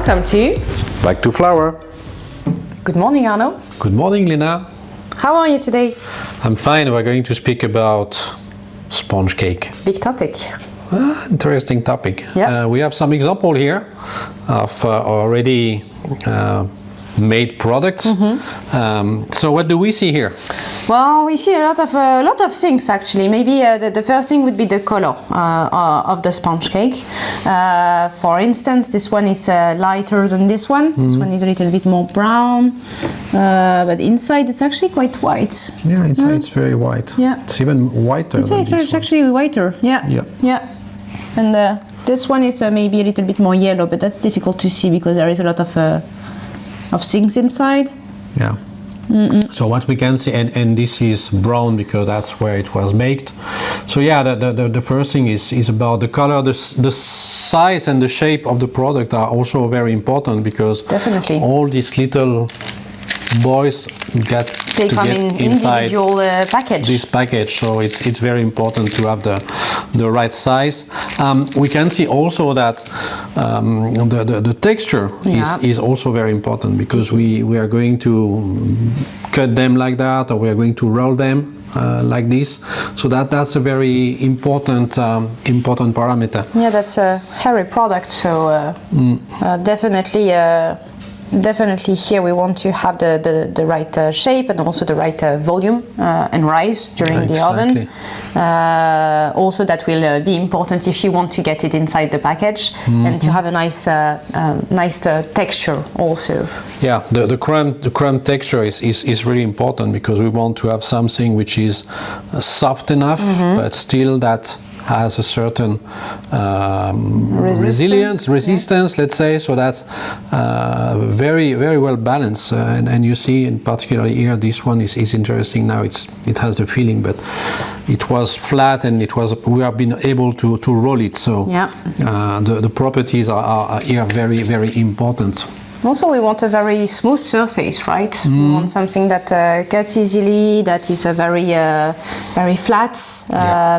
Welcome to Back to Flour. Good morning, Arno. Good morning, Lina. How are you today? I'm fine. We're going to speak about sponge cake. Big topic. Interesting topic. Yeah. We have some example here of already made products. So what do we see here? Well, we see a lot of things actually. Maybe the first thing would be the color of the sponge cake. For instance, this one is lighter than this one. This one is a little bit more brown, but inside it's actually quite white. Yeah, inside it's very white. Yeah. It's even whiter. It's actually whiter. Yeah. Yeah. Yeah. And this one is maybe a little bit more yellow, but that's difficult to see because there is a lot of things inside. Yeah. So what we can see, and this is brown because that's where it was baked. So yeah, the first thing is about the color. The size and the shape of the product are also very important because definitely all these little boys get in inside individual package. This package, so it's very important to have the right size. We can see also that the texture is also very important because we are going to cut them like that, or we are going to roll them like this. So that's a very important parameter. Yeah, that's a hairy product, so definitely here we want to have the right shape and also the right volume and rise during the oven. Also that will be important if you want to get it inside the package and to have a nice texture also. Yeah, the crumb texture is really important because we want to have something which is soft enough but still that has a certain resistance, let's say. So that's very well balanced, and you see, in particular here, this one is interesting. Now it has the feeling, but it was flat, and we have been able to roll it. So the properties are here very important. Also, we want a very smooth surface, right? We want something that cuts easily, that is very flat,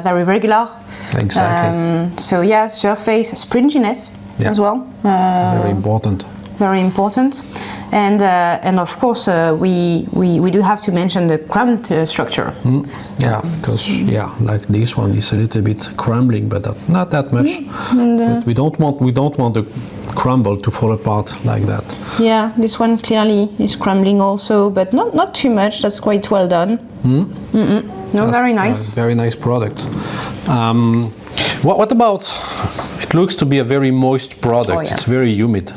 very regular. Exactly. So yeah, surface springiness as well. Very important. Very important, and of course we do have to mention the crumb structure. Yeah, because like this one is a little bit crumbling, but not that much. But we don't want the crumble to fall apart like that. Yeah, this one clearly is crumbling also, but not too much. That's quite well done. No, very nice. Very nice product. What about? It looks to be a very moist product. Oh, yeah. It's very humid.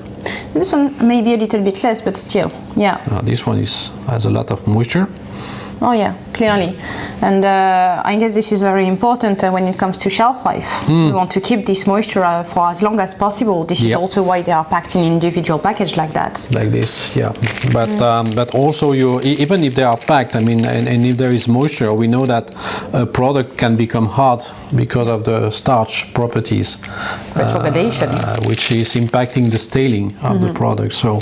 This one maybe a little bit less, but still, yeah. This one has a lot of moisture. Oh yeah, clearly. And I guess this is very important when it comes to shelf life. We want to keep this moisture for as long as possible. This is also why they are packed in individual package like that. Like this, yeah. But also even if they are packed, I mean, and if there is moisture, we know that a product can become hard because of the starch properties. Retrogradation. Which is impacting the staling of the product. So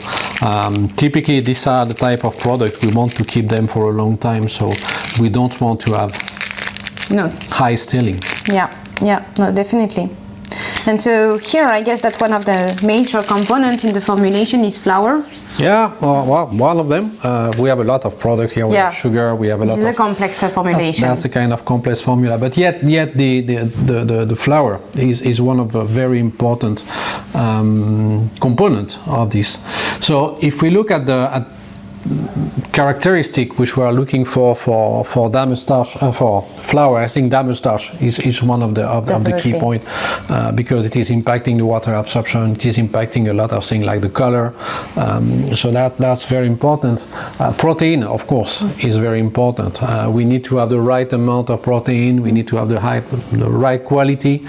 typically these are the type of product we want to keep them for a long time. So we don't want to have high staling. Yeah, no, definitely. And so here I guess that one of the major components in the formulation is flour. Yeah, well, one of them. We have a lot of product here. We have sugar. We have a lot. This is a complex formulation. That's a kind of complex formula, but yet the flour is one of the very important component of this. So if we look at the characteristic which we are looking for damage starch for flour, I think damage starch is one of the key point because it is impacting the water absorption. It is impacting a lot of things like the color. So that's very important. Protein, of course, is very important. We need to have the right amount of protein. We need to have the right quality,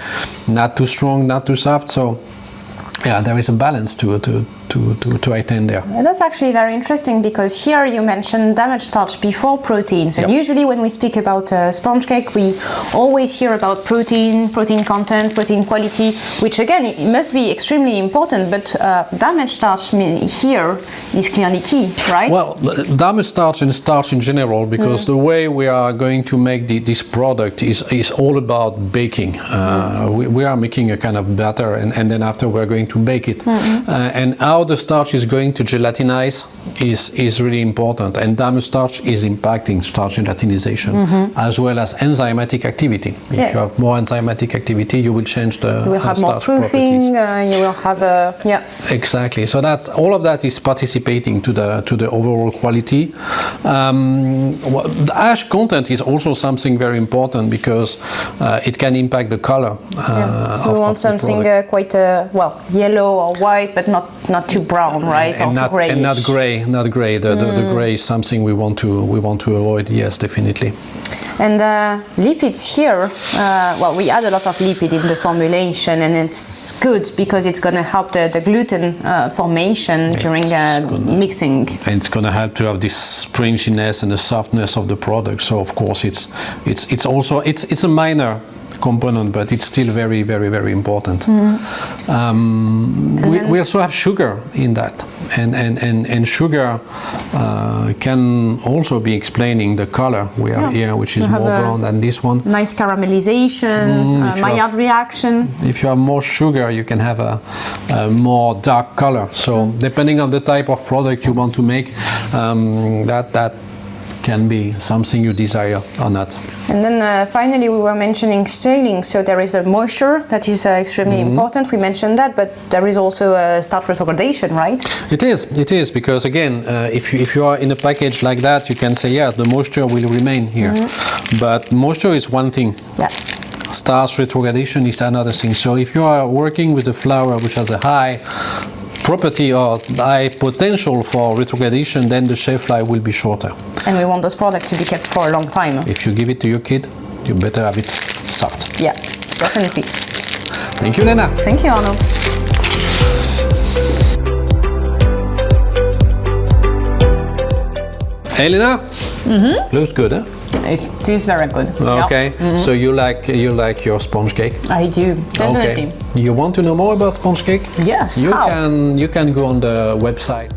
not too strong, not too soft. So yeah, there is a balance to attend there. And that's actually very interesting because here you mentioned damaged starch before proteins, and usually when we speak about sponge cake we always hear about protein content, protein quality, which again it must be extremely important, but damaged starch here is clearly key, right? Well, damaged starch and starch in general, because the way we are going to make this product is all about baking. We are making a kind of batter and then after we're going to bake it. And how how the starch is going to gelatinize is really important, and damage starch is impacting starch gelatinization as well as enzymatic activity. If you have more enzymatic activity, you will change the you will have more starch proofing, properties. you will have a Exactly. So that's all of that is participating to the overall quality. The ash content is also something very important because it can impact the color. We want something quite well, yellow or white, but not too brown, right? And or not, too grayish. and not gray. Not gray. The gray is something we want to avoid. Yes, definitely. And lipids here, well, we add a lot of lipid in the formulation, and it's good because it's going to help the gluten formation during mixing. And it's going to help to have this springiness and the softness of the product. So of course, it's also a minor component, but it's still very, very, very important. We also have sugar in that, and sugar can also be explaining the color we have here, which is more brown than this one. Nice caramelization, Maillard reaction. If you have more sugar, you can have a more dark color. So depending on the type of product you want to make, that can be something you desire or not. And then finally we were mentioning scaling, so there is a moisture that is extremely important. We mentioned that, but there is also a starch retrogradation, right? It is because again, if you are in a package like that, you can say, yeah, the moisture will remain here. But moisture is one thing. Yeah. Starch retrogradation is another thing. So if you are working with a flour which has a high property or high potential for retrogradation, then the shelf life will be shorter. And we want this product to be kept for a long time. If you give it to your kid, you better have it soft. Yeah, definitely. Thank you, Lena. Thank you, Arno. Hey, Lena. Looks good, huh? It is very good. Okay. So you like your sponge cake? I do, definitely. Okay. You want to know more about sponge cake? Yes. You can go on the website